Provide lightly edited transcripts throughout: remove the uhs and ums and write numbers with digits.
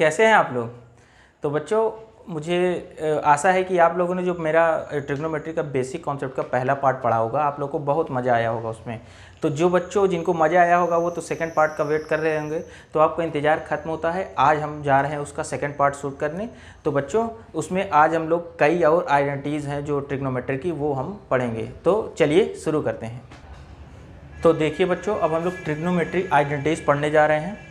कैसे हैं आप लोग। तो बच्चों मुझे आशा है कि आप लोगों ने जो मेरा ट्रिग्नोमेट्री का बेसिक कॉन्सेप्ट का पहला पार्ट पढ़ा होगा आप लोग को बहुत मज़ा आया होगा उसमें। तो जो बच्चों जिनको मज़ा आया होगा वो तो सेकंड पार्ट का वेट कर रहे होंगे, तो आपका इंतज़ार खत्म होता है। आज हम जा रहे हैं उसका सेकंड पार्ट शूट करने। तो बच्चों उसमें आज हम लोग कई और आइडेंटिटीज़ हैं जो ट्रिग्नोमेट्री की वो हम पढ़ेंगे। तो चलिए शुरू करते हैं। तो देखिए बच्चों, अब हम लोग ट्रिग्नोमेट्री आइडेंटिटीज़ पढ़ने जा रहे हैं।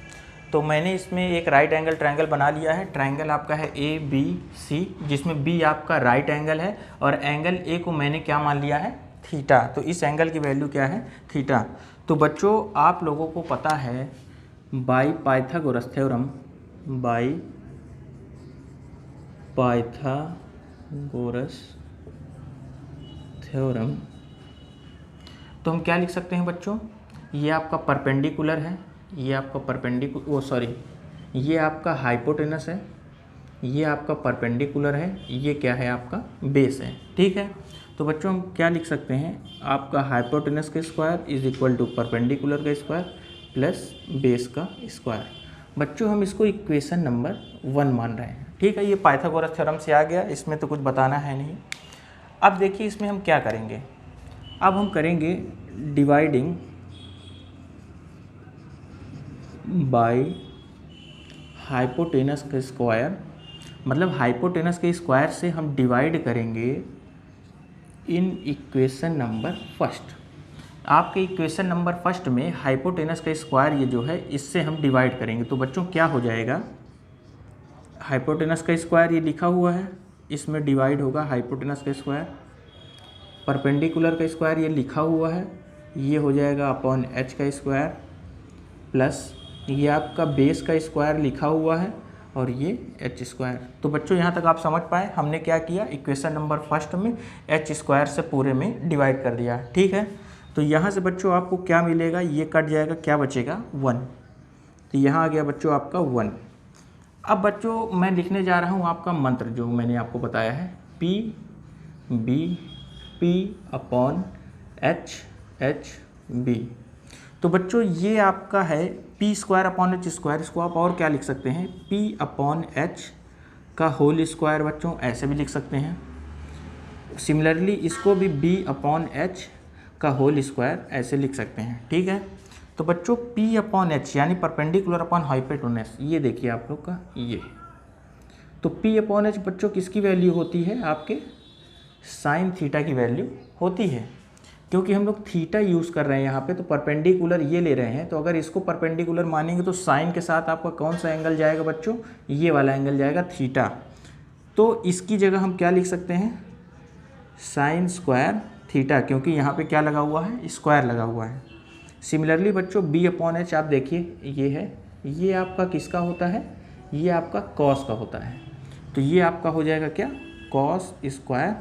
तो मैंने इसमें एक राइट एंगल ट्रायंगल बना लिया है। ट्रायंगल आपका है ए बी सी, जिसमें बी आपका राइट एंगल है और एंगल ए को मैंने क्या मान लिया है, थीटा। तो इस एंगल की वैल्यू क्या है, थीटा। तो बच्चों आप लोगों को पता है by Pythagoras theorem, by Pythagoras theorem, तो हम क्या लिख सकते हैं बच्चों, ये आपका परपेंडिकुलर है, ये आपका ये आपका हाइपोटेनस है, ये आपका परपेंडिकुलर है, ये क्या है आपका बेस है। ठीक है, तो बच्चों हम क्या लिख सकते हैं, आपका हाइपोटेनस का square is equal to perpendicular का स्क्वायर प्लस बेस का स्क्वायर। बच्चों हम इसको इक्वेशन नंबर 1 मान रहे हैं। ठीक है, ये पाइथागोरस थ्योरम से आ गया, इसमें तो कुछ बताना है नहीं। अब देखिए इसमें हम क्या करेंगे, अब हम करेंगे डिवाइडिंग बाय हाइपोटेनस का स्क्वायर, मतलब हाइपोटेनस के स्क्वायर से हम डिवाइड करेंगे इन इक्वेशन नंबर फर्स्ट। आपके इक्वेशन नंबर फर्स्ट में हाइपोटेनस का स्क्वायर ये जो है इससे हम डिवाइड करेंगे। तो बच्चों क्या हो जाएगा, हाइपोटेनस का स्क्वायर ये लिखा हुआ है, इसमें डिवाइड होगा हाइपोटेनस का स्क्वायर। परपेंडिकुलर का स्क्वायर ये लिखा हुआ है, ये हो जाएगा अपॉन एच का स्क्वायर, प्लस ये आपका बेस का स्क्वायर लिखा हुआ है और ये एच स्क्वायर। तो बच्चों यहाँ तक आप समझ पाए, हमने क्या किया, इक्वेशन नंबर फर्स्ट में एच स्क्वायर से पूरे में डिवाइड कर दिया। ठीक है, तो यहाँ से बच्चों आपको क्या मिलेगा, ये कट जाएगा, क्या बचेगा, 1। तो यहाँ आ गया बच्चों आपका 1। अब बच्चों मैं लिखने जा रहा हूँ आपका मंत्र जो मैंने आपको बताया है, P B P upon H H B. तो बच्चों ये आपका है P square upon H square, इसको आप और क्या लिख सकते हैं, पी अपॉन एच का होल स्क्वायर बच्चों ऐसे भी लिख सकते हैं। सिमिलरली इसको भी बी अपॉन एच का होल स्क्वायर ऐसे लिख सकते हैं। ठीक है, तो बच्चों पी अपॉन एच यानी परपेंडिकुलर अपॉन हाइपोटेनस, ये देखिए आप लोग का ये, तो पी अपॉन एच बच्चों किसकी वैल्यू होती है, आपके साइन थीटा की वैल्यू होती है। क्योंकि हम लोग थीटा यूज़ कर रहे हैं यहाँ पे, तो परपेंडिकुलर ये ले रहे हैं, तो अगर इसको परपेंडिकुलर मानेंगे तो साइन के साथ आपका कौन सा एंगल जाएगा बच्चों, ये वाला एंगल जाएगा थीटा। तो इसकी जगह हम क्या लिख सकते हैं, साइन स्क्वायर थीटा, क्योंकि यहाँ पे क्या लगा हुआ है, स्क्वायर लगा हुआ है। सिमिलरली बच्चों बी अपॉन एच आप देखिए ये है, ये आपका किसका होता है, ये आपका कॉस का होता है। तो ये आपका हो जाएगा क्या, कॉस स्क्वायर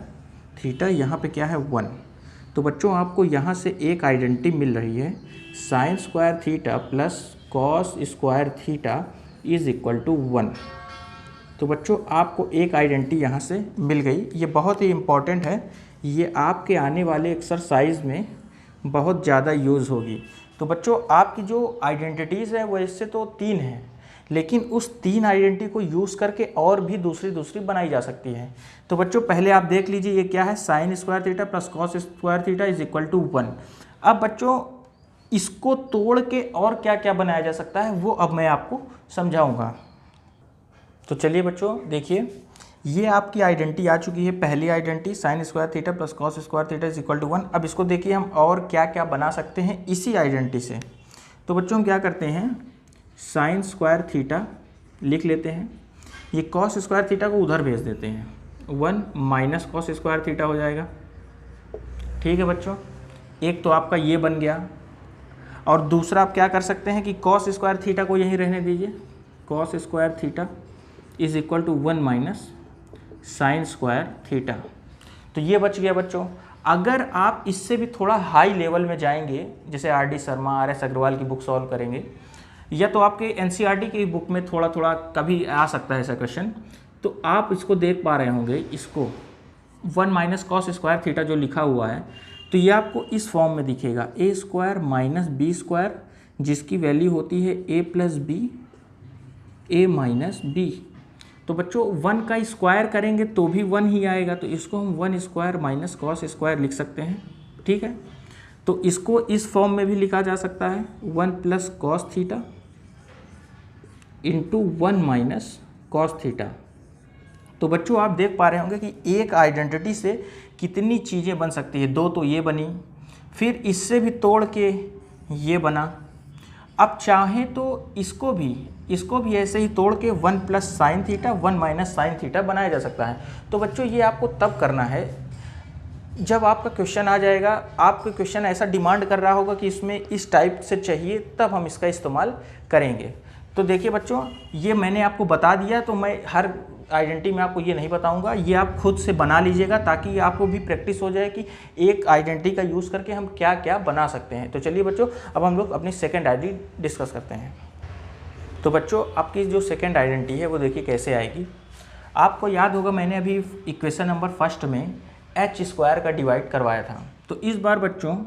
थीटा, यहाँ पे क्या है 1। तो बच्चों आपको यहाँ से एक आइडेंटिटी मिल रही है, sine square theta plus cos square theta is equal to 1। तो बच्चों आपको एक आइडेंटिटी यहाँ से मिल गई, ये बहुत ही इम्पॉर्टेंट है, ये आपके आने वाले एक्सरसाइज में बहुत ज़्यादा यूज़ होगी। तो बच्चों आपकी जो आइडेंटिटीज़ है वैसे तो 3 हैं, लेकिन उस 3 आइडेंटिटी को यूज़ करके और भी दूसरी बनाई जा सकती है। तो बच्चों पहले आप देख लीजिए ये क्या है, sine square theta plus cos square theta is equal to 1। अब बच्चों इसको तोड़ के और क्या क्या बनाया जा सकता है वो अब मैं आपको समझाऊंगा। तो चलिए बच्चों देखिए, ये आपकी आइडेंटिटी आ चुकी है, पहली identity sine square theta plus cos square theta is equal to 1। अब इसको देखिए हम और क्या क्या बना सकते हैं इसी आइडेंटिटी से। तो बच्चों हम क्या करते हैं, साइन स्क्वायर थीटा लिख लेते हैं, ये कॉस स्क्वायर थीटा को उधर भेज देते हैं, 1 माइनस कॉस स्क्वायर थीटा हो जाएगा। ठीक है बच्चों, एक तो आपका ये बन गया, और दूसरा आप क्या कर सकते हैं कि कॉस स्क्वायर थीटा को यहीं रहने दीजिए, cos square theta is equal to 1 minus sine square theta. तो ये बच गया बच्चों। अगर आप इससे भी थोड़ा हाई लेवल में जाएंगे, जैसे R D Sharma, R S Agarwal की बुक सॉल्व करेंगे, या तो आपके एनसीईआरटी की बुक में थोड़ा थोड़ा कभी आ सकता है ऐसा क्वेश्चन, तो आप इसको देख पा रहे होंगे, इसको 1 माइनस कॉस स्क्वायर थीटा जो लिखा हुआ है, तो ये आपको इस फॉर्म में दिखेगा, a square minus B square, जिसकी वैल्यू होती है a plus b a minus b. तो बच्चों 1 का स्क्वायर करेंगे तो भी 1 ही आएगा, तो इसको हम 1 स्क्वायर माइनस कॉस स्क्वायर लिख सकते हैं। ठीक है, तो इसको इस फॉर्म में भी लिखा जा सकता है 1 plus cos theta into 1 minus cos theta. तो बच्चों आप देख पा रहे होंगे कि एक आइडेंटिटी से कितनी चीज़ें बन सकती है। 2 तो ये बनी, फिर इससे भी तोड़ के ये बना। अब चाहें तो इसको भी ऐसे ही तोड़ के 1 plus sine theta 1 minus sine theta बनाया जा सकता है। तो बच्चों ये आपको तब करना है जब आपका क्वेश्चन आ जाएगा, आपका क्वेश्चन ऐसा डिमांड कर रहा होगा कि इसमें इस टाइप से चाहिए, तब हम इसका इस्तेमाल करेंगे। तो देखिए बच्चों, ये मैंने आपको बता दिया, तो मैं हर आइडेंटिटी में आपको ये नहीं बताऊंगा, ये आप खुद से बना लीजिएगा ताकि आपको भी प्रैक्टिस हो जाए कि एक आइडेंटिटी का यूज़ करके हम क्या क्या बना सकते हैं। तो चलिए बच्चों, अब हम लोग अपनी सेकेंड आइडेंटिटी डिस्कस करते हैं। तो बच्चों आपकी जो सेकेंड आइडेंटिटी है वो देखिए कैसे आएगी। आपको याद होगा मैंने अभी इक्वेशन नंबर फर्स्ट में एच स्क्वायर का डिवाइड करवाया था। तो इस बार बच्चों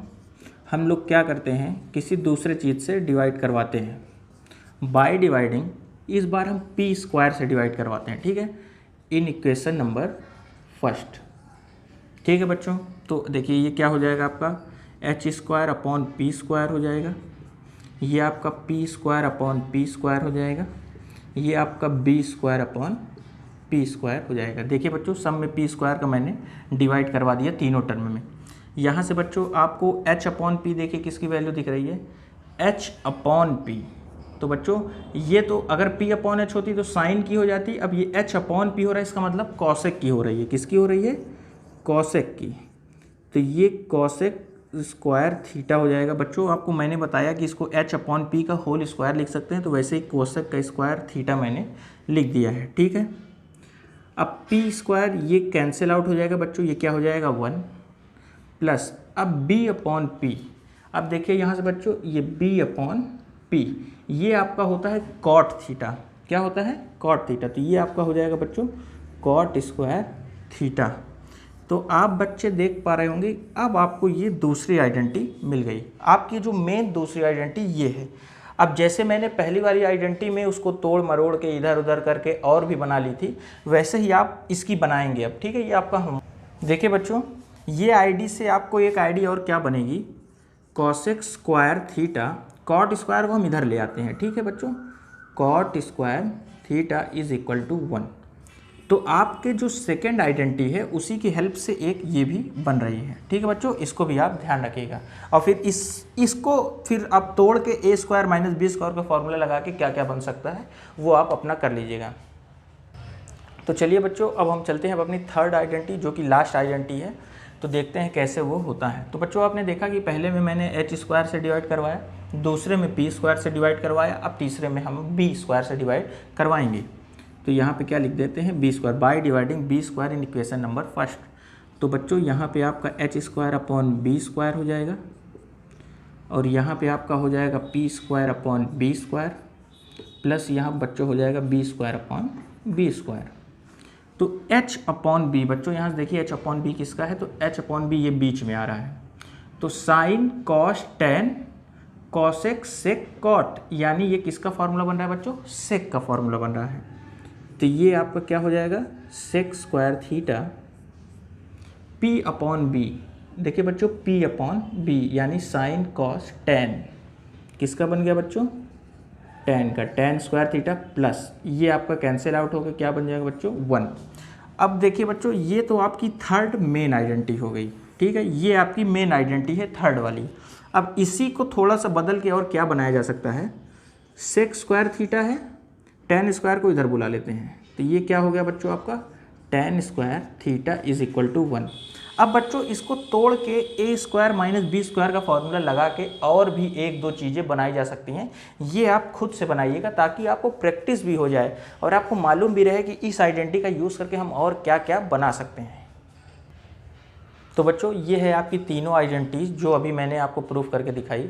हम लोग क्या करते हैं, किसी दूसरे चीज़ से डिवाइड करवाते हैं। बाय डिवाइडिंग इस बार हम पी स्क्वायर से डिवाइड करवाते हैं। ठीक है, इन इक्वेशन नंबर फर्स्ट। ठीक है बच्चों, तो देखिए ये क्या हो जाएगा, आपका H square upon P square हो जाएगा, ये आपका P square upon P square हो जाएगा, ये आपका B square upon P square हो जाएगा। देखिए बच्चों, सब में पी स्क्वायर का मैंने डिवाइड करवा दिया तीनों टर्म में। यहाँ से बच्चों आपको एच अपॉन पी देखिए किसकी वैल्यू दिख रही है, एच अपॉन पी। तो बच्चों ये तो अगर पी अपॉन एच होती तो साइन की हो जाती, अब ये एच अपॉन पी हो रहा है, इसका मतलब कॉसेक की हो रही है। किसकी हो रही है, कॉसेक की। तो ये कॉसेक स्क्वायर थीटा हो जाएगा। बच्चों आपको मैंने बताया कि इसको एच अपॉन पी का होल स्क्वायर लिख सकते हैं, तो वैसे ही कोसेक का स्क्वायर थीटा मैंने लिख दिया है। ठीक है, अब पी स्क्वायर ये कैंसिल आउट हो जाएगा बच्चों, ये क्या हो जाएगा 1 प्लस अब बी अपॉन पी। अब देखिए यहाँ से बच्चों ये बी अपॉन पी ये आपका होता है कॉट थीटा। क्या होता है, कॉट थीटा। तो ये आपका हो जाएगा बच्चों कॉट स्क्वायर थीटा। तो आप बच्चे देख पा रहे होंगे, अब आपको ये दूसरी आइडेंटिटी मिल गई। आपकी जो मेन दूसरी आइडेंटिटी ये है। अब जैसे मैंने पहली वाली आइडेंटिटी में उसको तोड़ मरोड़ के इधर उधर करके और भी बना ली थी, वैसे ही आप इसकी बनाएंगे अब। ठीक है, ये आपका हम देखिए बच्चों, ये आईडी से आपको एक आईडी और क्या बनेगी, cosec square theta. Cot square को हम इधर ले आते हैं। ठीक है बच्चों, cot square theta is equal to 1। तो आपके जो सेकेंड आइडेंटिटी है उसी की हेल्प से एक ये भी बन रही है। ठीक है बच्चों, इसको भी आप ध्यान रखिएगा। और फिर इसको फिर आप तोड़ के A square minus B square का फॉर्मूला लगा के क्या क्या बन सकता है वो आप अपना कर लीजिएगा। तो चलिए बच्चों, अब हम चलते हैं अब अपनी थर्ड आइडेंटिटी जो कि लास्ट आइडेंटिटी है, तो देखते हैं कैसे वो होता है। तो बच्चों आपने देखा कि पहले में मैंने एच स्क्वायर से डिवाइड करवाया, दूसरे में पी स्क्वायर से डिवाइड करवाया, अब तीसरे में हम बी स्क्वायर से डिवाइड करवाएंगे। तो यहाँ पे क्या लिख देते हैं, B square by dividing B square in equation number first. तो बच्चों यहाँ पे आपका H square upon B square हो जाएगा, और यहाँ पे आपका हो जाएगा P square upon B square, plus यहाँ बच्चों हो जाएगा B square upon B square. तो एच अपॉन बी बच्चों यहाँ से देखिए एच अपॉन बी किसका है, तो एच अपॉन बी ये बीच में आ रहा है। तो sine cos tan cosec sec cot, यानी ये किसका फॉर्मूला बन रहा है बच्चों, सेक का फॉर्मूला बन रहा है। तो ये आपका क्या हो जाएगा, sec square theta P upon B. देखिए बच्चों पी अपॉन बी यानी साइन कॉस टेन किसका बन गया बच्चों, टेन का, टेन स्क्वायर थीटा प्लस ये आपका कैंसिल आउट होकर क्या बन जाएगा बच्चों 1। अब देखिए बच्चों ये तो आपकी थर्ड मेन आइडेंटिटी हो गई। ठीक है, ये आपकी मेन आइडेंटिटी है थर्ड वाली। अब इसी को थोड़ा सा बदल के और क्या बनाया जा सकता है, सेक स्क्वायर थीटा है, टेन स्क्वायर को इधर बुला लेते हैं, तो ये क्या हो गया बच्चों आपका tan square theta is equal to 1। अब बच्चों इसको तोड़ के A square minus B square का फॉर्मूला लगा के और भी एक दो चीज़ें बनाई जा सकती हैं। ये आप खुद से बनाइएगा ताकि आपको प्रैक्टिस भी हो जाए और आपको मालूम भी रहे कि इस आइडेंटिटी का यूज़ करके हम और क्या क्या बना सकते हैं। तो बच्चों ये है आपकी तीनों आइडेंटिटीज़ जो अभी मैंने आपको प्रूफ करके दिखाई।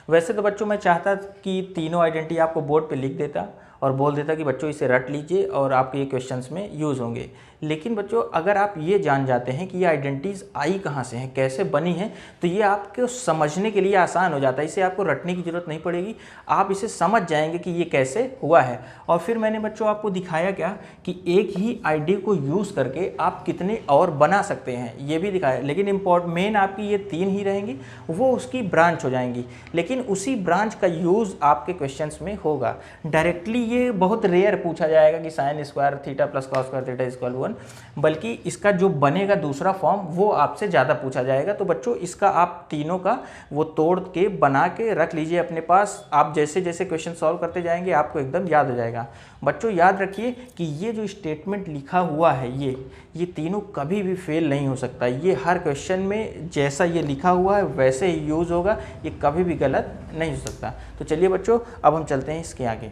वैसे तो बच्चों मैं चाहता कि तीनों आइडेंटिटी आपको बोर्ड पे लिख देता और बोल देता कि बच्चों इसे रट लीजिए और आपके ये क्वेश्चंस में यूज़ होंगे, लेकिन बच्चों अगर आप ये जान जाते हैं कि ये आइडेंटिटीज़ आई कहाँ से हैं, कैसे बनी हैं, तो ये आपको समझने के लिए आसान हो जाता है। इसे आपको रटने की ज़रूरत नहीं पड़ेगी, आप इसे समझ जाएंगे कि ये कैसे हुआ है। और फिर मैंने बच्चों आपको दिखाया क्या कि एक ही आईडी को यूज़ करके आप कितने और बना सकते हैं, ये भी दिखाया। लेकिन मेन आपकी ये 3 ही रहेंगी, वो उसकी ब्रांच हो जाएंगी, लेकिन उसी ब्रांच का यूज़ आपके क्वेश्चंस में होगा। डायरेक्टली ये बहुत रेयर पूछा जाएगा कि sign square theta plus cos square theta equal 1, बल्कि इसका जो बनेगा दूसरा फॉर्म वो आपसे ज़्यादा पूछा जाएगा। तो बच्चों इसका आप तीनों का वो तोड़ के बना के रख लीजिए अपने पास। आप जैसे जैसे क्वेश्चन सॉल्व करते जाएंगे आपको एकदम याद हो जाएगा। बच्चों याद रखिए कि ये जो स्टेटमेंट लिखा हुआ है ये तीनों कभी भी फेल नहीं हो सकता। ये हर क्वेश्चन में जैसा ये लिखा हुआ है वैसे ही यूज़ होगा, ये कभी भी गलत नहीं हो सकता। तो चलिए बच्चों अब हम चलते हैं इसके आगे।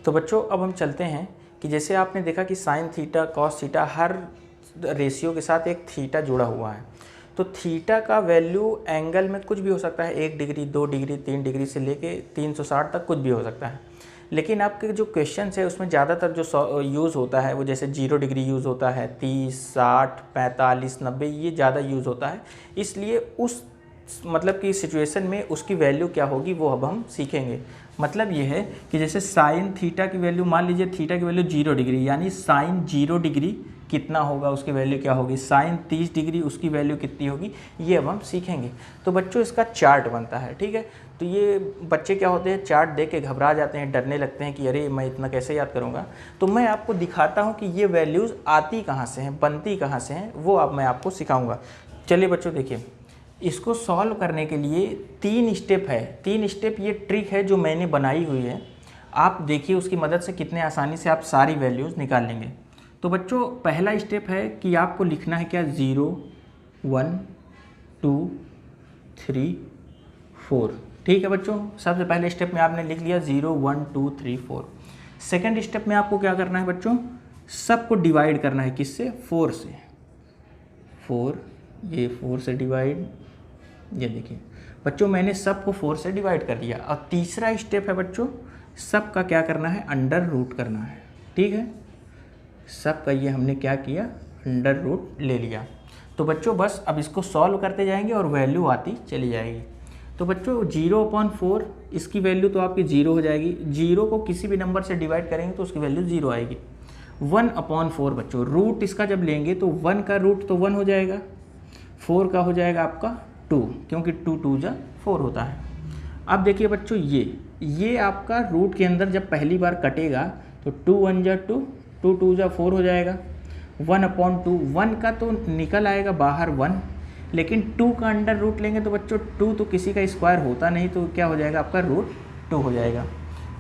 तो बच्चों अब हम चलते हैं कि जैसे आपने देखा कि साइन थीटा कॉस थीटा हर रेशियो के साथ एक थीटा जुड़ा हुआ है। तो थीटा का वैल्यू एंगल में कुछ भी हो सकता है, 1 डिग्री 2 डिग्री 3 डिग्री से लेके 360 तक कुछ भी हो सकता है। लेकिन आपके जो क्वेश्चन है उसमें ज़्यादातर जो यूज़ होता है वो जैसे 0 डिग्री यूज़ होता है, 30 60 45 90 ये ज़्यादा यूज़ होता है। इसलिए उस मतलब कि सिचुएशन में उसकी वैल्यू क्या होगी वो अब हम सीखेंगे। मतलब ये है कि जैसे साइन थीटा की वैल्यू, मान लीजिए थीटा की वैल्यू 0 डिग्री, यानी साइन 0 डिग्री कितना होगा, उसकी वैल्यू क्या होगी। साइन 30 डिग्री उसकी वैल्यू कितनी होगी, ये अब हम सीखेंगे। तो बच्चों इसका चार्ट बनता है, ठीक है। तो ये बच्चे क्या होते हैं, चार्ट देख के घबरा जाते हैं, डरने लगते हैं कि अरे मैं इतना कैसे याद करूँगा। तो मैं आपको दिखाता हूँ कि ये वैल्यूज़ आती कहाँ से हैं, बनती कहाँ से हैं, वो अब मैं आपको सिखाऊँगा। चलिए बच्चों देखिए, इसको सॉल्व करने के लिए 3 स्टेप है। 3 स्टेप ये ट्रिक है जो मैंने बनाई हुई है। आप देखिए उसकी मदद से कितने आसानी से आप सारी वैल्यूज़ निकाल लेंगे। तो बच्चों पहला स्टेप है कि आपको लिखना है क्या, 0 1 2 3 4, ठीक है बच्चों। सबसे पहले स्टेप में आपने लिख लिया 0 1 2 3 4। सेकेंड स्टेप में आपको क्या करना है बच्चों, सबको डिवाइड करना है, किससे, 4 से। 4, ये 4 से डिवाइड, ये देखिए बच्चों मैंने सबको 4 से डिवाइड कर दिया। और तीसरा स्टेप है बच्चों, सब का क्या करना है, अंडर रूट करना है, ठीक है। सब का ये हमने क्या किया, अंडर रूट ले लिया। तो बच्चों बस अब इसको सॉल्व करते जाएंगे और वैल्यू आती चली जाएगी। तो बच्चों 0/4 इसकी वैल्यू तो आपकी 0 हो जाएगी। 0 को किसी भी नंबर से डिवाइड करेंगे तो उसकी वैल्यू 0 आएगी। 1/4 बच्चों, रूट इसका जब लेंगे तो 1 का रूट तो 1 हो जाएगा, 4 का हो जाएगा आपका 2, क्योंकि 2 2 जा 4 होता है। अब देखिए बच्चों ये आपका रूट के अंदर जब पहली बार कटेगा तो 2 1 जा 2, 2 2 जा 4 हो जाएगा। 1/2, 1 का तो निकल आएगा बाहर 1, लेकिन 2 का अंडर रूट लेंगे तो बच्चों 2 तो किसी का स्क्वायर होता नहीं, तो क्या हो जाएगा आपका रूट 2 हो जाएगा।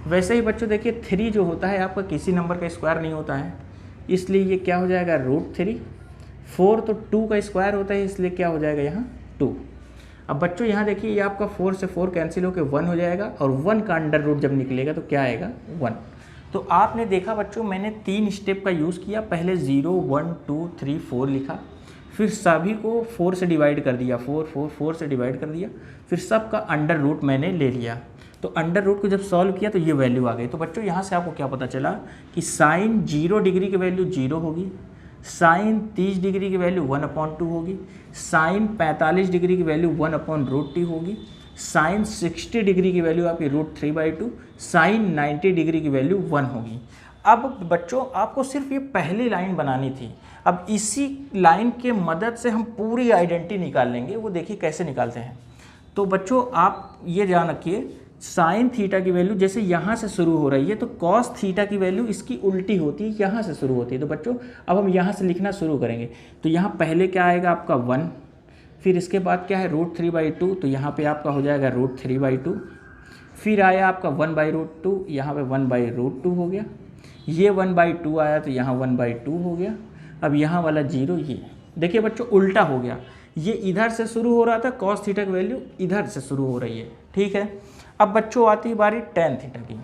वैसे ही बच्चों देखिए 3 जो होता है आपका किसी नंबर का स्क्वायर नहीं होता है, इसलिए ये क्या हो जाएगा, रूट 3। 4 तो 2 का स्क्वायर होता है, इसलिए क्या हो जाएगा यहाँ 2। अब बच्चों यहाँ देखिए ये आपका 4 से 4 कैंसिल होकर 1 हो जाएगा, और 1 का अंडर रूट जब निकलेगा तो क्या आएगा 1। तो आपने देखा बच्चों मैंने 3 स्टेप का यूज़ किया। पहले 0 1 2 3 4 लिखा, फिर सभी को 4 से डिवाइड कर दिया, 4 से डिवाइड कर दिया, फिर सब का अंडर रूट मैंने ले लिया। तो अंडर रूट को जब सॉल्व किया तो ये वैल्यू आ गई। तो बच्चों यहाँ से आपको क्या पता चला कि साइन 0 डिग्री की वैल्यू 0 होगी, साइन 30 डिग्री की वैल्यू 1/2 होगी, साइन 45 डिग्री की वैल्यू 1/√t होगी, साइन 60 डिग्री की वैल्यू आपकी √3/2, साइन 90 डिग्री की वैल्यू 1 होगी। अब बच्चों आपको सिर्फ ये पहली लाइन बनानी थी। अब इसी लाइन के मदद से हम पूरी आइडेंटिटी निकाल लेंगे, वो देखिए कैसे निकालते हैं। तो बच्चों आप ये ध्यान रखिए, साइन थीटा की वैल्यू जैसे यहाँ से शुरू हो रही है तो कॉस थीटा की वैल्यू इसकी उल्टी होती है, यहाँ से शुरू होती है। तो बच्चों अब हम यहाँ से लिखना शुरू करेंगे। तो यहाँ पहले क्या आएगा आपका 1, फिर इसके बाद क्या है √3/2, तो यहाँ पे आपका हो जाएगा √3/2, फिर आया आपका 1/√2, यहाँ पे 1/√2 हो गया, ये 1/2 आया तो यहाँ 1/2 हो गया। अब यहाँ वाला 0, ये देखिए बच्चों उल्टा हो गया, ये इधर से शुरू हो रहा था, कॉस थीटा की वैल्यू इधर से शुरू हो रही है, ठीक है। अब बच्चों आती है बारी टेन थीटा की।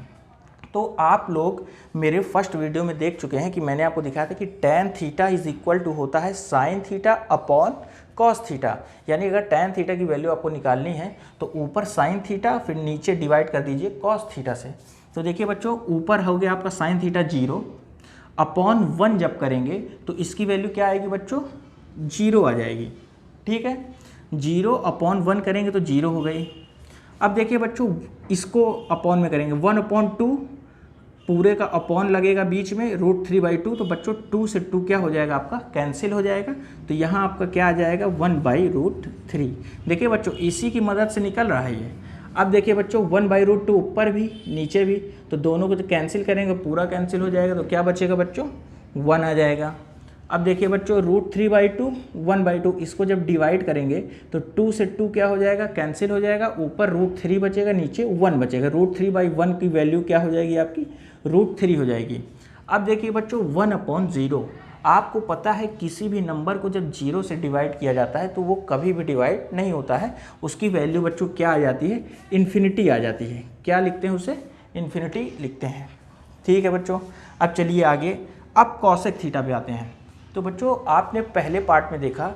तो आप लोग मेरे फर्स्ट वीडियो में देख चुके हैं कि मैंने आपको दिखाया था कि tan theta is equal to होता है sine theta upon cos theta. यानी अगर टेन थीटा की वैल्यू आपको निकालनी है तो ऊपर साइन थीटा, फिर नीचे डिवाइड कर दीजिए कॉस थीटा से। तो देखिए बच्चों ऊपर हो गया आपका साइन थीटा 0, अपॉन 1 जब करेंगे तो इसकी वैल्यू क्या आएगी बच्चों, 0 आ जाएगी। ठीक है, 0 अपॉन 1 करेंगे तो 0 हो गई। अब देखिए बच्चों, इसको अपॉन में करेंगे, 1/2 पूरे का अपॉन लगेगा बीच में, √3/2, तो बच्चों 2 से 2 क्या हो जाएगा आपका, कैंसिल हो जाएगा। तो यहाँ आपका क्या आ जाएगा, 1/√3। देखिए बच्चों, इसी की मदद से निकल रहा है ये। अब देखिए बच्चों, 1/√2 ऊपर भी नीचे भी, तो दोनों को जो कैंसिल करेंगे पूरा कैंसिल हो जाएगा, तो क्या बचेगा बच्चों, 1 आ जाएगा। अब देखिए बच्चों, √3/2 1/2, इसको जब डिवाइड करेंगे तो 2 से 2 क्या हो जाएगा, कैंसिल हो जाएगा, ऊपर √3 बचेगा, नीचे 1 बचेगा। √3/1 की वैल्यू क्या हो जाएगी आपकी, √3 हो जाएगी। अब देखिए बच्चों, 1/0, आपको पता है किसी भी नंबर को जब 0 से डिवाइड किया जाता है तो वो कभी भी डिवाइड नहीं होता है, उसकी वैल्यू बच्चों क्या आ जाती है, इन्फिनिटी आ जाती है। क्या लिखते हैं उसे, इन्फिनिटी लिखते हैं। ठीक है बच्चों, अब चलिए आगे, अब कॉसेक थीटा पे आते हैं। तो बच्चों, आपने पहले पार्ट में देखा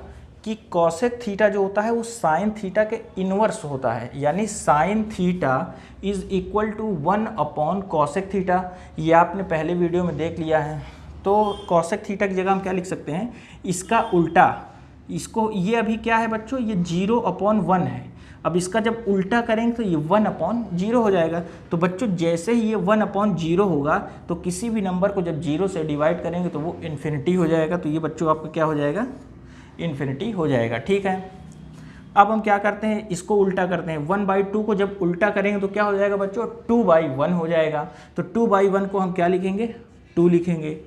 कि कॉसेक थीटा जो होता है वो साइन थीटा के इन्वर्स होता है, यानी sine theta is equal to 1 cosec theta. ये आपने पहले वीडियो में देख लिया है। तो कॉसेक थीटा की जगह हम क्या लिख सकते हैं, इसका उल्टा, इसको, ये अभी क्या है बच्चों, ये 0/1 है। अब इसका जब उल्टा करेंगे तो ये 1/0 हो जाएगा। तो बच्चों, जैसे ही ये 1/0 होगा तो किसी भी नंबर को जब 0 से डिवाइड करेंगे तो वो इन्फिनिटी हो जाएगा। तो ये बच्चों आपका क्या हो जाएगा, इन्फिनिटी हो जाएगा। ठीक है, अब हम क्या करते हैं, इसको उल्टा करते हैं। 1/2 को जब उल्टा करेंगे तो क्या हो जाएगा बच्चों, 2/1 हो जाएगा। तो 2/1 को हम क्या लिखेंगे, 2 लिखेंगे।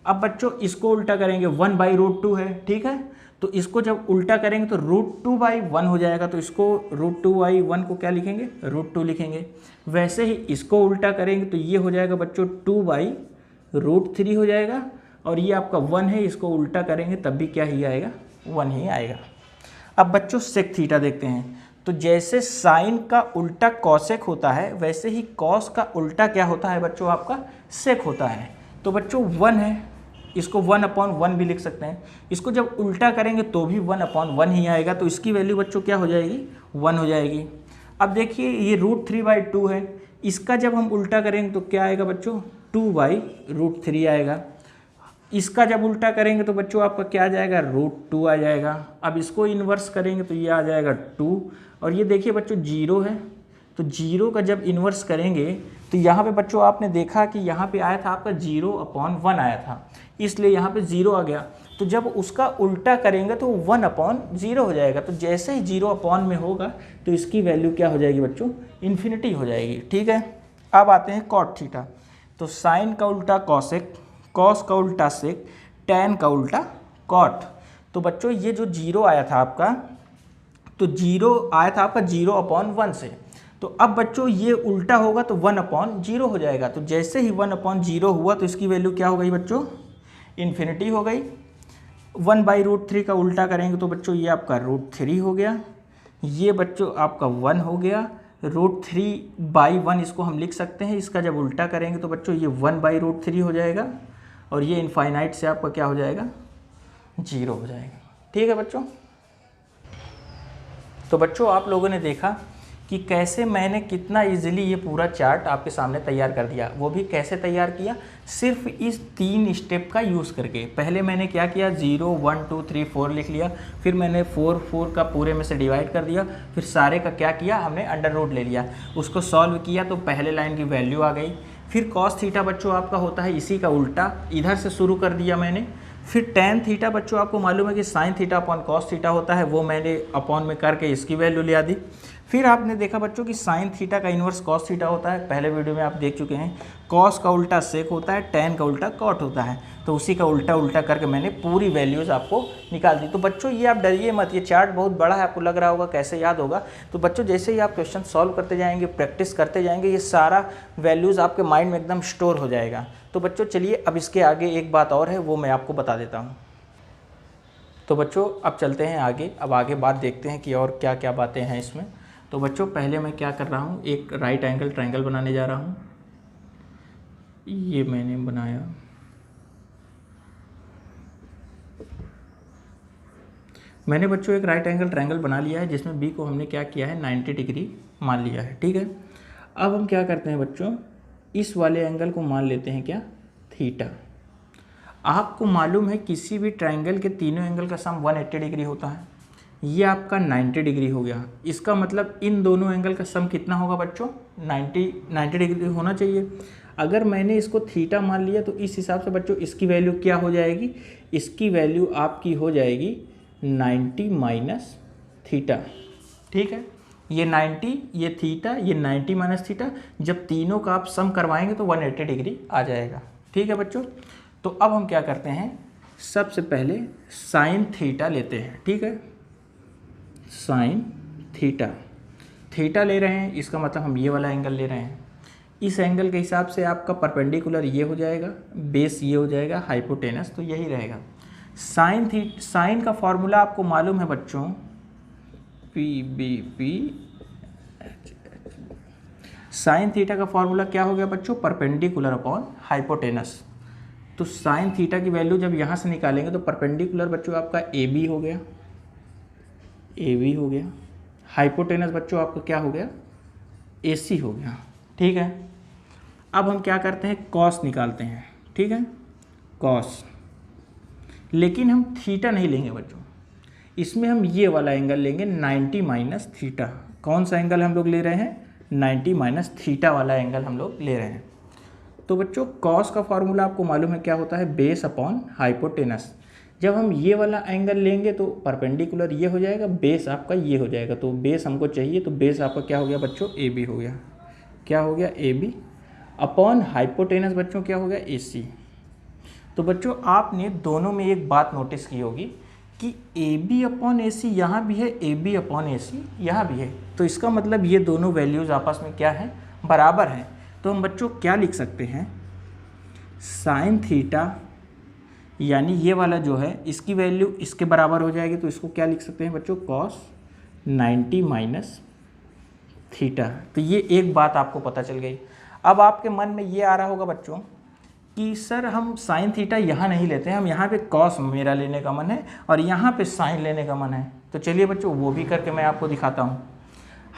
अब बच्चों, इसको उल्टा करेंगे, 1/√2 है। ठीक है, तो इसको जब उल्टा करेंगे तो √2/1 हो जाएगा। तो इसको √2/1 को क्या लिखेंगे, √2 लिखेंगे। वैसे ही इसको उल्टा करेंगे तो ये हो जाएगा बच्चों 2/√3 हो जाएगा। और ये आपका 1 है, इसको उल्टा करेंगे तब भी क्या ही आएगा, 1 ही आएगा। अब बच्चों, सेक थीटा देखते हैं। तो जैसे साइन का उल्टा कॉसेक होता है, वैसे ही कॉस का उल्टा क्या होता है बच्चों, आपका सेक होता है। तो बच्चों 1 है, इसको 1/1 भी लिख सकते हैं। इसको जब उल्टा करेंगे तो भी 1/1 ही आएगा। तो इसकी वैल्यू बच्चों क्या हो जाएगी, 1 हो जाएगी। अब देखिए, ये √3/2 है, इसका जब हम उल्टा करेंगे तो क्या आएगा बच्चों, 2/√3 आएगा। इसका जब उल्टा करेंगे तो बच्चों आपका क्या आ जाएगा, √2 आ जाएगा। अब इसको इन्वर्स करेंगे तो ये आ जाएगा 2। और ये देखिए बच्चों 0 है, तो 0 का जब इन्वर्स करेंगे तो यहाँ पे बच्चों आपने देखा कि यहाँ पे आया था आपका 0/1 आया था, इसलिए यहाँ पे 0 आ गया। तो जब उसका उल्टा करेंगे तो 1/0 हो जाएगा। तो जैसे ही 0/1 में होगा तो इसकी वैल्यू क्या हो जाएगी बच्चों, इन्फिनिटी हो जाएगी। ठीक है, अब आते हैं कॉट थीटा। तो साइन का उल्टा कॉसेक, कॉस का उल्टा सेक, टैन का उल्टा कॉट। तो बच्चों, ये जो 0 आया था आपका, तो 0 आया था आपका 0/1 से। तो अब बच्चों ये उल्टा होगा तो 1/0 हो जाएगा। तो जैसे ही 1/0 हुआ तो इसकी वैल्यू क्या हो गई बच्चों, इन्फिनिटी हो गई। 1/√3 का उल्टा करेंगे तो बच्चों ये आपका √3 हो गया, ये बच्चों आपका 1 हो गया। √3/1 इसको हम लिख सकते हैं, इसका जब उल्टा करेंगे तो बच्चों ये 1/√3 हो जाएगा। और ये इनफाइनाइट से आपका क्या हो जाएगा, 0 हो जाएगा। ठीक है बच्चों, तो बच्चों आप लोगों ने देखा कि कैसे मैंने कितना इजीली ये पूरा चार्ट आपके सामने तैयार कर दिया। वो भी कैसे तैयार किया, सिर्फ इस 3 स्टेप का यूज़ करके। पहले मैंने क्या किया, 0 1 2 3 4 लिख लिया, फिर मैंने 4 का पूरे में से डिवाइड कर दिया, फिर सारे का क्या किया, हमने अंडर रूट ले लिया, उसको सॉल्व किया तो पहले लाइन की वैल्यू आ गई। फिर कॉस थीटा बच्चों आपका होता है इसी का उल्टा, इधर से शुरू कर दिया मैंने। फिर टैन थीटा बच्चों आपको मालूम है कि sine theta upon cos theta होता है, वो मैंने अपॉन में करके इसकी वैल्यू ले दी। फिर आपने देखा बच्चों कि साइन थीटा का इन्वर्स कॉस थीटा होता है, पहले वीडियो में आप देख चुके हैं। कॉस का उल्टा सेक होता है, टैन का उल्टा कॉट होता है, तो उसी का उल्टा करके मैंने पूरी वैल्यूज़ आपको निकाल दी। तो बच्चों ये आप डरिए मत, ये चार्ट बहुत बड़ा है, आपको लग रहा होगा कैसे याद होगा। तो बच्चों जैसे ही आप क्वेश्चन सॉल्व करते जाएंगे, प्रैक्टिस करते जाएंगे, ये सारा वैल्यूज़ आपके माइंड में एकदम स्टोर हो जाएगा। तो बच्चों चलिए अब इसके आगे एक बात और है, वो मैं आपको बता देता हूँ। तो बच्चों अब चलते हैं आगे, अब आगे बात देखते हैं कि और क्या क्या बातें हैं इसमें। तो बच्चों पहले मैं क्या कर रहा हूँ, एक राइट एंगल ट्रायंगल बनाने जा रहा हूँ। ये मैंने बनाया, मैंने बच्चों एक राइट एंगल ट्रायंगल बना लिया है, जिसमें बी को हमने क्या किया है, 90 डिग्री मान लिया है। ठीक है, अब हम क्या करते हैं बच्चों, इस वाले एंगल को मान लेते हैं क्या, थीटा। आपको मालूम है किसी भी ट्रायंगल के तीनों एंगल का सम 180 डिग्री होता है। ये आपका 90 डिग्री हो गया। इसका मतलब इन दोनों एंगल का सम कितना होगा बच्चों? 90 डिग्री होना चाहिए। अगर मैंने इसको थीटा मान लिया तो इस हिसाब से बच्चों इसकी वैल्यू क्या हो जाएगी? इसकी वैल्यू आपकी हो जाएगी 90 माइनस थीटा। ठीक है, ये 90, ये थीटा, ये 90 माइनस थीटा, जब तीनों का आप सम करवाएंगे तो 180 डिग्री आ जाएगा। ठीक है बच्चों, तो अब हम क्या करते हैं, सबसे पहले साइन थीटा लेते हैं। ठीक है, साइन थीटा, थीटा ले रहे हैं, इसका मतलब हम ये वाला एंगल ले रहे हैं। इस एंगल के हिसाब से आपका परपेंडिकुलर ये हो जाएगा, बेस ये हो जाएगा, हाइपोटेनस तो यही रहेगा। साइन का फॉर्मूला आपको मालूम है बच्चों, P B P. Sine theta का फॉर्मूला क्या हो गया बच्चों? Perpendicular upon hypotenuse. तो साइन थीटा की वैल्यू जब यहाँ से निकालेंगे तो परपेंडिकुलर बच्चों आपका ए बी हो गया, ए बी हो गया। हाइपोटेनस बच्चों आपका क्या हो गया? ए सी हो गया। ठीक है, अब हम क्या करते हैं, कॉस निकालते हैं। ठीक है, कॉस, लेकिन हम थीटा नहीं लेंगे बच्चों, इसमें हम ये वाला एंगल लेंगे 90 माइनस थीटा। कौन सा एंगल हम लोग ले रहे हैं? 90 माइनस थीटा वाला एंगल हम लोग ले रहे हैं। तो बच्चों कॉस का फॉर्मूला आपको मालूम है क्या होता है? Base upon hypotenuse. जब हम ये वाला एंगल लेंगे तो परपेंडिकुलर ये हो जाएगा, बेस आपका ये हो जाएगा। तो बेस हमको चाहिए, तो बेस आपका क्या हो गया बच्चों? ए बी हो गया। क्या हो गया? ए बी अपॉन हाइपोटेनस बच्चों क्या हो गया? ए सी। तो बच्चों आपने दोनों में एक बात नोटिस की होगी कि ए बी अपॉन ए सी यहाँ भी है, ए बी अपॉन ए सी यहाँ भी है। तो इसका मतलब ये दोनों वैल्यूज़ आपस में क्या है? बराबर हैं। तो हम बच्चों क्या लिख सकते हैं? साइन थीटा यानी ये वाला जो है इसकी वैल्यू इसके बराबर हो जाएगी, तो इसको क्या लिख सकते हैं बच्चों? Cos 90 minus theta. तो ये एक बात आपको पता चल गई। अब आपके मन में ये आ रहा होगा बच्चों कि सर हम साइन थीटा यहाँ नहीं लेते हैं, हम यहाँ पे कॉस मेरा लेने का मन है और यहाँ पे साइन लेने का मन है। तो चलिए बच्चों वो भी करके मैं आपको दिखाता हूँ।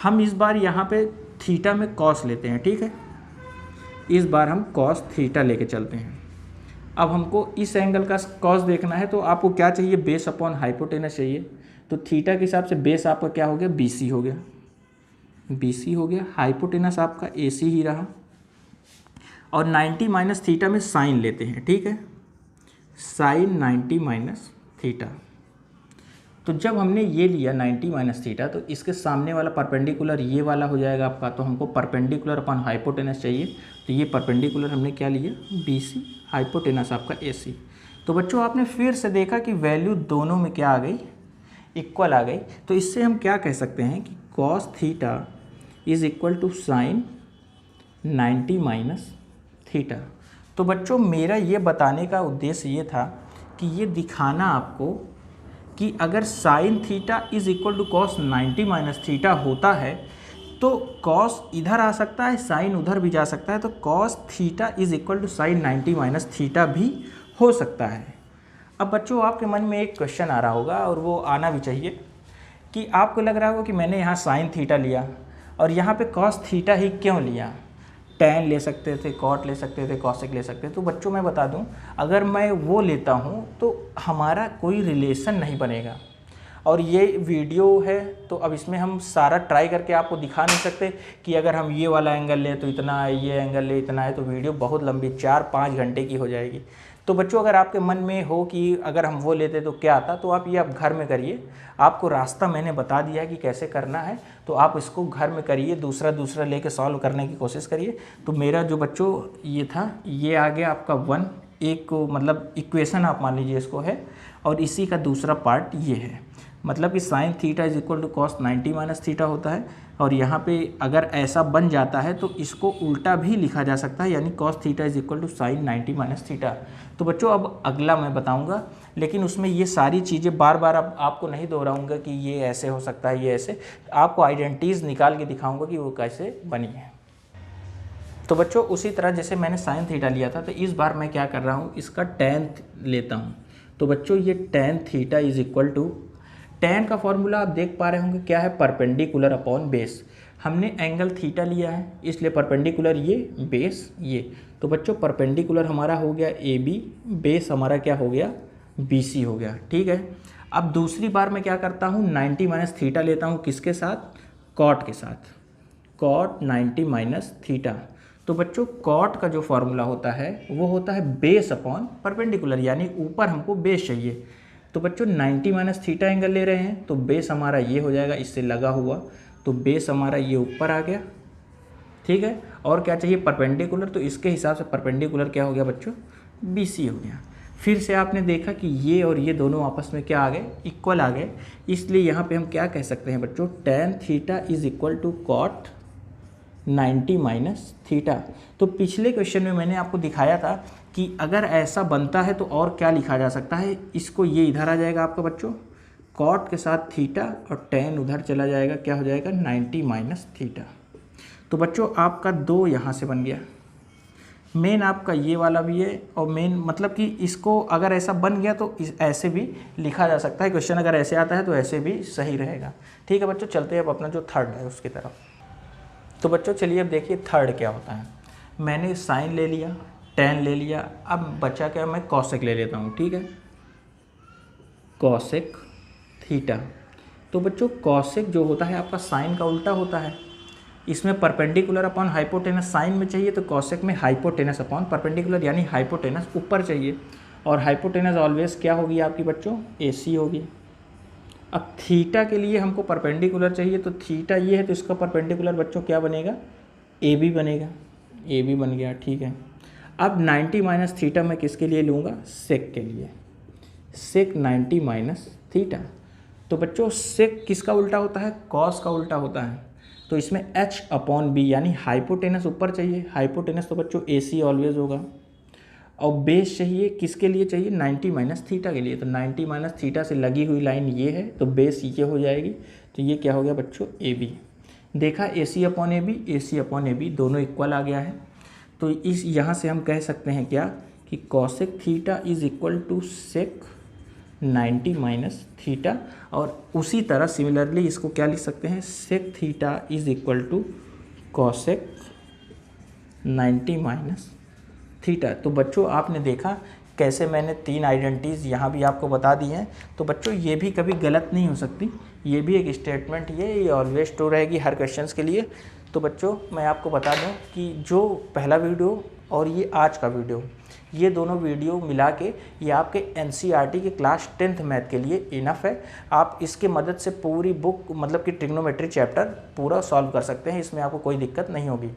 हम इस बार यहाँ पे थीटा में कॉस लेते हैं। ठीक है, इस बार हम कॉस थीटा लेके चलते हैं। अब हमको इस एंगल का कॉस देखना है, तो आपको क्या चाहिए? बेस अपॉन हाइपोटेनस चाहिए। तो थीटा के हिसाब से बेस आपका क्या हो गया? बी सी हो गया, बी सी हो गया। हाइपोटेनस आपका ए सी ही रहा। और 90 माइनस थीटा में साइन लेते हैं। ठीक है, साइन 90 माइनस थीटा। तो जब हमने ये लिया 90 माइनस थीटा, तो इसके सामने वाला परपेंडिकुलर ये वाला हो जाएगा आपका। तो हमको परपेंडिकुलर अपॉन हाइपोटेनस चाहिए, तो ये परपेंडिकुलर हमने क्या लिया? बी सी, हाइपोटेनस आपका ए सी। तो बच्चों आपने फिर से देखा कि वैल्यू दोनों में क्या आ गई? इक्वल आ गई। तो इससे हम क्या कह सकते हैं कि cos theta is equal to sine 90 minus theta. तो बच्चों मेरा ये बताने का उद्देश्य ये था कि ये दिखाना आपको कि अगर sine theta is equal to cos 90 minus theta होता है तो कॉस इधर आ सकता है, साइन उधर भी जा सकता है। तो cos theta is equal to sine 90 minus theta भी हो सकता है। अब बच्चों आपके मन में एक क्वेश्चन आ रहा होगा, और वो आना भी चाहिए, कि आपको लग रहा होगा कि मैंने यहाँ साइन थीटा लिया और यहाँ पे कॉस थीटा ही क्यों लिया? टैन ले सकते थे, कॉट ले सकते थे, कॉसेक ले सकते थे। तो बच्चों मैं बता दूं, अगर मैं वो लेता हूं तो हमारा कोई रिलेशन नहीं बनेगा। और ये वीडियो है तो अब इसमें हम सारा ट्राई करके आपको दिखा नहीं सकते कि अगर हम ये वाला एंगल ले तो इतना है, ये एंगल ले इतना है, तो वीडियो बहुत लंबी 4-5 घंटे की हो जाएगी। तो बच्चों अगर आपके मन में हो कि अगर हम वो लेते तो क्या आता, तो आप ये आप घर में करिए। आपको रास्ता मैंने बता दिया है कि कैसे करना है, तो आप इसको घर में करिए, दूसरा लेके सॉल्व करने की कोशिश करिए। तो मेरा जो बच्चों ये था, ये आ गया आपका 1, एक मतलब इक्वेशन आप मान लीजिए इसको है, और इसी का दूसरा पार्ट ये है। मतलब कि sine theta is equal to cos 90 minus theta होता है, और यहाँ पे अगर ऐसा बन जाता है तो इसको उल्टा भी लिखा जा सकता है, यानी cos theta is equal to sine 90 minus theta. तो बच्चों अब अगला मैं बताऊंगा, लेकिन उसमें ये सारी चीज़ें बार बार अब आपको नहीं दोहराऊंगा कि ये ऐसे हो सकता है, ये ऐसे। आपको आइडेंटिटीज़ निकाल के दिखाऊंगा कि वो कैसे बनी है। तो बच्चों उसी तरह जैसे मैंने साइन थीटा लिया था, तो इस बार मैं क्या कर रहा हूँ, इसका टैन लेता हूँ। तो बच्चों ये tan theta is equal to, tan का फॉर्मूला आप देख पा रहे होंगे क्या है? Perpendicular upon base. हमने एंगल थीटा लिया है, इसलिए परपेंडिकुलर ये, बेस ये। तो बच्चों परपेंडिकुलर हमारा हो गया ए बी, बेस हमारा क्या हो गया, बी सी हो गया। ठीक है, अब दूसरी बार मैं क्या करता हूँ, 90 माइनस थीटा लेता हूँ, किसके साथ, कॉट के साथ, कॉट 90 माइनस थीटा। तो बच्चों कॉट का जो फॉर्मूला होता है वो होता है बेस अपॉन परपेंडिकुलर, यानी ऊपर हमको बेस चाहिए। तो बच्चों 90 माइनस थीटा एंगल ले रहे हैं, तो बेस हमारा ये हो जाएगा, इससे लगा हुआ, तो बेस हमारा ये ऊपर आ गया। ठीक है, और क्या चाहिए, परपेंडिकुलर, तो इसके हिसाब से परपेंडिकुलर क्या हो गया बच्चों, बी सी हो गया। फिर से आपने देखा कि ये और ये दोनों आपस में क्या आ गए, इक्वल आ गए, इसलिए यहाँ पे हम क्या कह सकते हैं बच्चों, tan theta is equal to cot 90 minus theta. तो पिछले क्वेश्चन में मैंने आपको दिखाया था कि अगर ऐसा बनता है तो और क्या लिखा जा सकता है, इसको ये इधर आ जाएगा आपका बच्चों, कॉट के साथ थीटा और tan उधर चला जाएगा, क्या हो जाएगा 90 माइनस थीटा। तो बच्चों आपका 2 यहाँ से बन गया, मेन आपका ये वाला भी है, और मेन मतलब कि इसको अगर ऐसा बन गया तो ऐसे भी लिखा जा सकता है, क्वेश्चन अगर ऐसे आता है तो ऐसे भी सही रहेगा। ठीक है बच्चों, चलते हैं अब अपना जो थर्ड है उसकी तरफ। तो बच्चों चलिए अब देखिए थर्ड क्या होता है। मैंने साइन ले लिया, tan ले लिया, अब बचा क्या, मैं कॉसेक ले लेता हूँ। ठीक है, कॉसेक थीटा। तो बच्चों कॉसेक जो होता है आपका साइन का उल्टा होता है, इसमें परपेंडिकुलर अपॉन हाइपोटेनस साइन में चाहिए, तो कॉसेक में हाइपोटेनस अपॉन परपेंडिकुलर, यानी हाइपोटेनस ऊपर चाहिए, और हाइपोटेनस ऑलवेज क्या होगी आपकी बच्चों, AC होगी। अब थीटा के लिए हमको परपेंडिकुलर चाहिए, तो थीटा ये है तो इसका परपेंडिकुलर बच्चों क्या बनेगा, AB बनेगा, AB बन गया। ठीक है, अब 90 माइनस थीटा मैं किसके लिए लूँगा, सेक के लिए, सेक 90 माइनस थीटा। तो बच्चों सेक किसका उल्टा होता है, कॉस का उल्टा होता है, तो इसमें H अपॉन बी, यानी हाइपोटेनस ऊपर चाहिए, हाइपोटेनस तो बच्चों AC ऑलवेज होगा, और बेस चाहिए किसके लिए चाहिए, 90 माइनस थीटा के लिए, तो 90 माइनस थीटा से लगी हुई लाइन ये है, तो बेस ये हो जाएगी, तो ये क्या हो गया बच्चों, AB। देखा AC upon AB, AC upon AB दोनों इक्वल आ गया है, तो इस यहाँ से हम कह सकते हैं क्या कि cosec theta is equal to sec 90 minus theta, और उसी तरह सिमिलरली इसको क्या लिख सकते हैं, sec theta is equal to cosec 90 minus theta. तो बच्चों आपने देखा कैसे मैंने 3 आइडेंटिटीज़ यहाँ भी आपको बता दी हैं। तो बच्चों ये भी कभी गलत नहीं हो सकती, ये भी एक स्टेटमेंट ये ऑलवेज ट्रू रहेगी हर क्वेश्चंस के लिए। तो बच्चों मैं आपको बता दूं कि जो पहला वीडियो और ये आज का वीडियो, ये दोनों वीडियो मिला के ये आपके NCERT के क्लास 10th मैथ के लिए इनफ है। आप इसके मदद से पूरी बुक मतलब कि ट्रिग्नोमेट्री चैप्टर पूरा सॉल्व कर सकते हैं, इसमें आपको कोई दिक्कत नहीं होगी।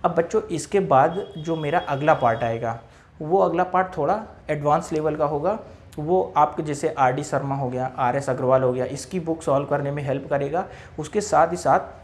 अब बच्चों इसके बाद जो मेरा अगला पार्ट आएगा, वो अगला पार्ट थोड़ा एडवांस लेवल का होगा। वो आपके जैसे RD शर्मा हो गया, RS अग्रवाल हो गया, इसकी बुक सॉल्व करने में हेल्प करेगा। उसके साथ ही साथ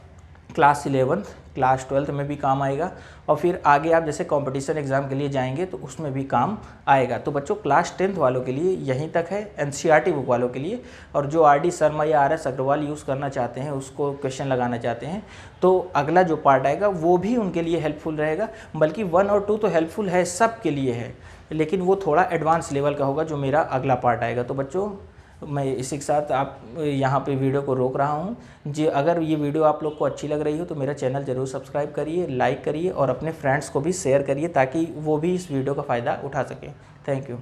क्लास 11th क्लास 12th में भी काम आएगा, और फिर आगे आप जैसे कंपटीशन एग्ज़ाम के लिए जाएंगे तो उसमें भी काम आएगा। तो बच्चों क्लास 10th वालों के लिए यहीं तक है, NCERT बुक वालों के लिए। और जो RD शर्मा या RS अग्रवाल यूज़ करना चाहते हैं, उसको क्वेश्चन लगाना चाहते हैं, तो अगला जो पार्ट आएगा वो भी उनके लिए हेल्पफुल रहेगा। बल्कि 1 और 2 तो हेल्पफुल है, सब के लिए है, लेकिन वो थोड़ा एडवांस लेवल का होगा जो मेरा अगला पार्ट आएगा। तो बच्चों मैं इसी के साथ आप यहाँ पे वीडियो को रोक रहा हूँ जी। अगर ये वीडियो आप लोग को अच्छी लग रही हो तो मेरा चैनल ज़रूर सब्सक्राइब करिए, लाइक करिए और अपने फ्रेंड्स को भी शेयर करिए, ताकि वो भी इस वीडियो का फ़ायदा उठा सकें। Thank you.